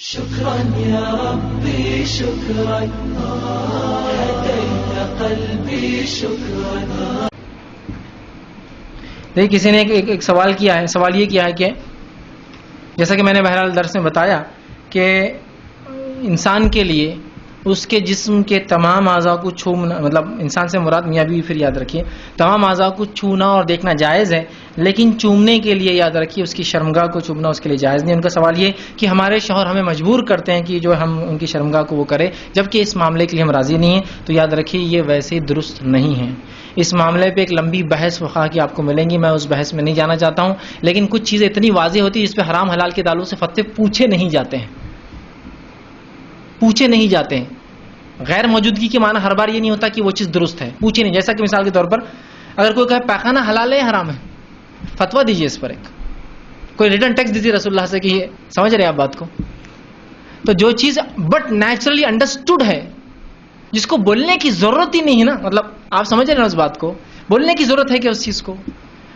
شكرا يا ربي شكرا هديت قلبي شكرا. دیکھیے کسی نے ایک سوال کیا ہے. سوال یہ کیا ہے کہ جیسا کہ میں نے بہرحال درس میں بتایا کہ انسان کے لیے اس کے جسم کے تمام اعضاء کو چھونا، مطلب انسان سے مراد میاں بیوی، پھر یاد رکھیے تمام اعضاء کو چھونا اور دیکھنا جائز ہے، لیکن چومنے کے لیے یاد رکھیے اس کی شرمگاہ کو چومنا اس کے لیے جائز نہیں. ان کا سوال یہ کہ ہمارے شوہر ہمیں مجبور کرتے ہیں کہ جو ہم ان کی شرمگاہ کو وہ کرے، جبکہ اس معاملے کے لیے ہم راضی نہیں ہیں. تو یاد رکھیے یہ ویسے درست نہیں ہے. اس معاملے پہ ایک لمبی بحث وخا کی آپ کو ملیں گی، میں اس بحث میں نہیں جانا چاہتا ہوں، لیکن کچھ چیزیں اتنی واضح ہوتی ہیں جس پہ حرام حلال کے تعلق سے فتوے پوچھے نہیں جاتے ہیں، پوچھے نہیں جاتے ہیں. غیر موجودگی کے معنی ہر بار یہ نہیں ہوتا کہ وہ چیز درست ہے، پوچھے نہیں. جیسا کہ مثال کے طور پر اگر کوئی کہے پیخانہ حلال ہے یا حرام ہے، فتویٰ دیجیے اس پر، ایک کوئی ریٹرن ٹیکس دیجیے رسول اللہ سے کہ یہ سمجھ رہے ہیں آپ بات کو. تو جو چیز بٹ نیچرلی انڈرسٹوڈ ہے، جس کو بولنے کی ضرورت ہی نہیں ہے نا، مطلب آپ سمجھ رہے ہیں اس بات کو، بولنے کی ضرورت ہے کہ اس چیز کو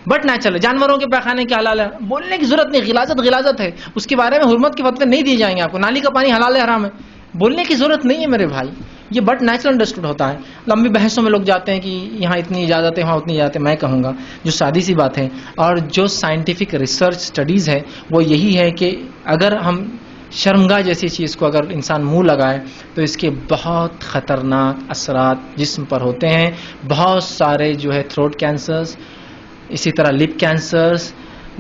بٹ نیچرل ہے. جانوروں کے پیخانے کے حلال ہے، بولنے کی ضرورت نہیں، غلاظت ہے، اس کے بارے میں حرمت کے فتوے نہیں دیے جائیں گے آپ کو. نالی کا پانی حلال ہے حرام ہے، بولنے کی ضرورت نہیں ہے میرے بھائی، یہ بٹ نیچرل انڈرسٹوڈ ہوتا ہے. لمبی بحثوں میں لوگ جاتے ہیں کہ یہاں اتنی اجازت ہے وہاں اتنی اجازت ہے. میں کہوں گا جو سادی سی بات ہے اور جو سائنٹیفک ریسرچ سٹڈیز ہے وہ یہی ہے کہ اگر ہم شرمگاہ جیسی چیز کو اگر انسان منہ لگائے تو اس کے بہت خطرناک اثرات جسم پر ہوتے ہیں. بہت سارے جو ہے تھروٹ کینسرز، اسی طرح لپ کینسرز،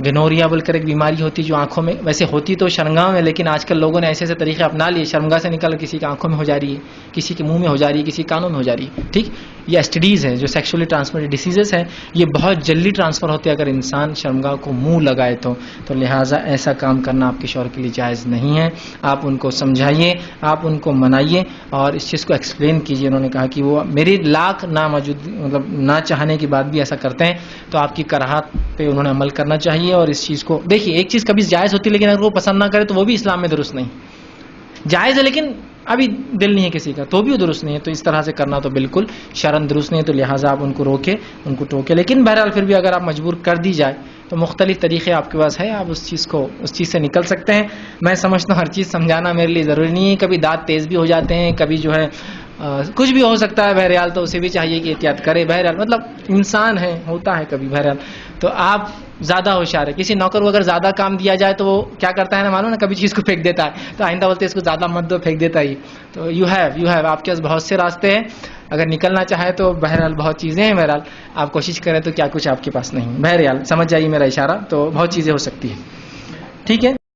گنوریا بول کر ایک بیماری ہوتی جو آنکھوں میں ویسے ہوتی تو شرمگاہ میں، لیکن آج کل لوگوں نے ایسے ایسے طریقے اپنا لیے، شرمگاہ سے نکل کسی کی آنکھوں میں ہو جا رہی ہے، کسی کے منہ میں ہو جا رہی ہے، کسی کانوں میں ہو جا رہی ہے. ٹھیک، یہ ایسٹیڈیز ہے جو سیکشولی ٹرانسمیٹڈ ڈیسیزز ہیں، یہ بہت جلدی ٹرانسفر ہوتے ہیں اگر انسان شرمگاہ کو منہ لگائے تو لہٰذا ایسا کام کرنا آپ کے شوہر کے لیے جائز نہیں ہے. آپ ان کو سمجھائیے، آپ ان کو منائیے اور اس چیز کو ایکسپلین کیجیے. انہوں نے کہا کہ وہ میری لاکھ مطلب نہ چاہنے کے بعد بھی ایسا کرتے ہیں، تو آپ کی کراہت پہ انہوں نے عمل کرنا چاہیے. اور اس چیز کو دیکھیے، ایک چیز کبھی جائز ہوتی ہے لیکن اگر وہ پسند نہ کرے تو وہ بھی اسلام میں درست نہیں. جائز ہے لیکن ابھی دل نہیں ہے کسی کا تو بھی وہ درست نہیں ہے. تو اس طرح سے کرنا تو بالکل شرعاً درست نہیں ہے. تو لہٰذا آپ ان کو روکے، ان کو ٹوکے. لیکن بہرحال پھر بھی اگر آپ مجبور کر دی جائے تو مختلف طریقے آپ کے پاس ہے، آپ اس چیز سے نکل سکتے ہیں. میں سمجھتا ہوں ہر چیز سمجھانا میرے لیے ضروری نہیں ہے. کبھی دانت تیز بھی ہو جاتے ہیں، کبھی جو ہے کچھ بھی ہو سکتا ہے. بہرحال تو اسے بھی چاہیے کہ احتیاط کرے. بہرحال مطلب انسان ہے، ہوتا ہے کبھی. بہرحال تو آپ زیادہ ہوشیار ہے. کسی نوکر کو اگر زیادہ کام دیا جائے تو وہ کیا کرتا ہے نا، معلوم نا، کبھی چیز کو پھینک دیتا ہے. تو آئندہ بولتے اس کو زیادہ مت دو، پھینک دیتا ہی. تو یو ہیو آپ کے پاس بہت سے راستے ہیں. اگر نکلنا چاہے تو بہرحال بہت چیزیں ہیں. بہرحال آپ کوشش کریں تو کیا کچھ آپ کے پاس نہیں. بہرحال سمجھ جائیے میرا اشارہ. تو بہت چیزیں ہو سکتی ہیں. ٹھیک ہے.